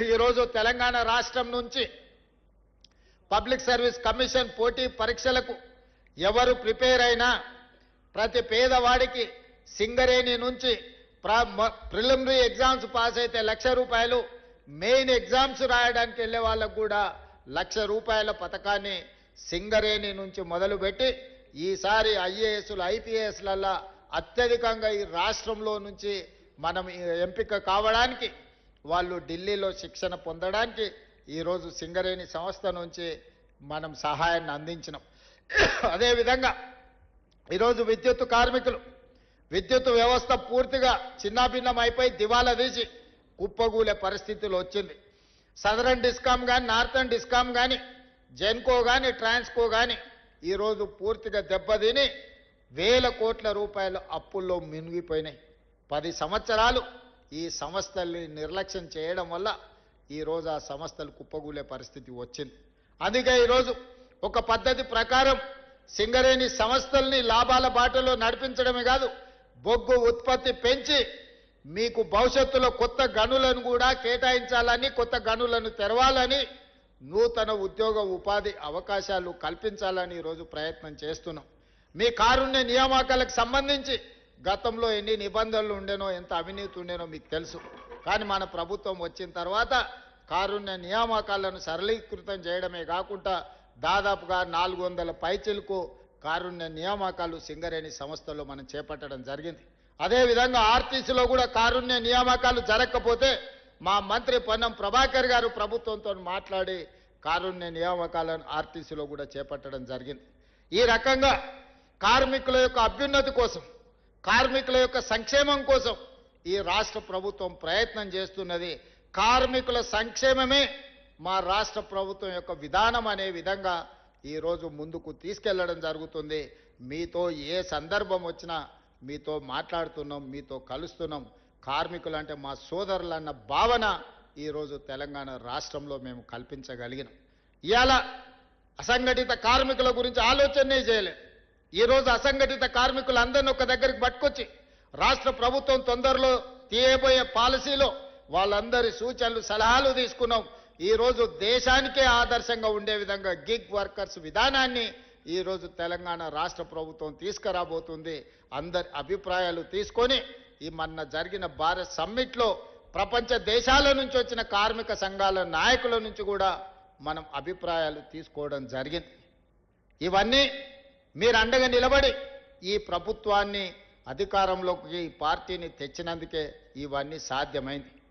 ఈరోజు తెలంగాణ రాష్ట్రం నుంచి పబ్లిక్ సర్వీస్ కమిషన్ పోటీ పరీక్షలకు ఎవరు ప్రిపేర్ అయినా ప్రతి పేదవాడికి సింగరేణి నుంచి ప్రిలిమినరీ ఎగ్జామ్స్ పాస్ అయితే ₹1,00,000, మెయిన్ ఎగ్జామ్స్ రాయడానికి వెళ్ళే వాళ్ళకు కూడా ₹1,00,000 పథకాన్ని సింగరేణి నుంచి మొదలుపెట్టి ఈసారి ఐఏఎస్లు ఐపీఎస్లలో అత్యధికంగా ఈ రాష్ట్రంలో నుంచి మనం ఎంపిక కావడానికి వాళ్ళు ఢిల్లీలో శిక్షణ పొందడానికి ఈరోజు సింగరేణి సంస్థ నుంచి మనం సహాయాన్ని అందించినాం. అదేవిధంగా ఈరోజు విద్యుత్ కార్మికులు విద్యుత్ వ్యవస్థ పూర్తిగా చిన్నాభిన్నం అయిపోయి దివాలా తీసి కుప్పగూలే పరిస్థితులు వచ్చింది. సదరన్ డిస్కామ్ కానీ నార్థన్ డిస్కామ్ కానీ జెన్కో కానీ ట్రాన్స్కో కానీ ఈరోజు పూర్తిగా దెబ్బతిని వేల కోట్ల రూపాయల అప్పుల్లో మునిగిపోయినాయి. 10 సంవత్సరాలు ఈ సంస్థల్ని నిర్లక్ష్యం చేయడం వల్ల ఈరోజు ఆ సంస్థలు కుప్పగూలే పరిస్థితి వచ్చింది. అందుకే ఈరోజు ఒక పద్ధతి ప్రకారం సింగరేణి సంస్థల్ని లాభాల బాటలో నడిపించడమే కాదు, బొగ్గు ఉత్పత్తి పెంచి మీకు భవిష్యత్తులో కొత్త గనులను కూడా కేటాయించాలని, కొత్త గనులను తెరవాలని, నూతన ఉద్యోగ ఉపాధి అవకాశాలు కల్పించాలని ఈరోజు ప్రయత్నం చేస్తున్నాం. మీ కారుణ్య నియామకాలకు సంబంధించి గతంలో ఎన్ని నిబంధనలు ఉండేనో, ఎంత అవినీతి ఉండేనో మీకు తెలుసు. కానీ మన ప్రభుత్వం వచ్చిన తర్వాత కారుణ్య నియామకాలను సరళీకృతం చేయడమే కాకుండా దాదాపుగా 400 పైచిలకు కారుణ్య నియామకాలు సింగరేణి సంస్థలో మనం చేపట్టడం జరిగింది. అదేవిధంగా ఆర్టీసీలో కూడా కారుణ్య నియామకాలు జరగకపోతే మా మంత్రి పొన్నం ప్రభాకర్ గారు ప్రభుత్వంతో మాట్లాడి కారుణ్య నియామకాలను ఆర్టీసీలో కూడా చేపట్టడం జరిగింది. ఈ రకంగా కార్మికుల యొక్క అభ్యున్నతి కోసం, కార్మికుల యొక్క సంక్షేమం కోసం ఈ రాష్ట్ర ప్రభుత్వం ప్రయత్నం చేస్తున్నది. కార్మికుల సంక్షేమమే మా రాష్ట్ర ప్రభుత్వం యొక్క విధానం అనే విధంగా ఈరోజు ముందుకు తీసుకెళ్లడం జరుగుతుంది. మీతో ఏ సందర్భం వచ్చినా మీతో మాట్లాడుతున్నాం, మీతో కలుస్తున్నాం. కార్మికులు అంటే మా సోదరులన్న భావన ఈరోజు తెలంగాణ రాష్ట్రంలో మేము కల్పించగలిగినాం. ఇవాళ అసంఘటిత కార్మికుల గురించి ఆలోచనే చేయలేదు. ఈరోజు అసంఘటిత కార్మికులందరినీ ఒక దగ్గరికి పట్టుకొచ్చి రాష్ట్ర ప్రభుత్వం తొందరలో తీయబోయే పాలసీలో వాళ్ళందరి సూచనలు సలహాలు తీసుకున్నాం. ఈరోజు దేశానికే ఆదర్శంగా ఉండే విధంగా గిగ్ వర్కర్స్ విధానాన్ని ఈరోజు తెలంగాణ రాష్ట్ర ప్రభుత్వం తీసుకురాబోతుంది. అందరి అభిప్రాయాలు తీసుకొని ఈ మొన్న జరిగిన భారత్ సమ్మిట్లో ప్రపంచ దేశాల నుంచి వచ్చిన కార్మిక సంఘాల నాయకుల నుంచి కూడా మనం అభిప్రాయాలు తీసుకోవడం జరిగింది. ఇవన్నీ మీరు అండగా నిలబడి ఈ ప్రభుత్వాన్ని అధికారంలోకి ఈ పార్టీని తెచ్చినందుకే ఇవన్నీ సాధ్యమైంది.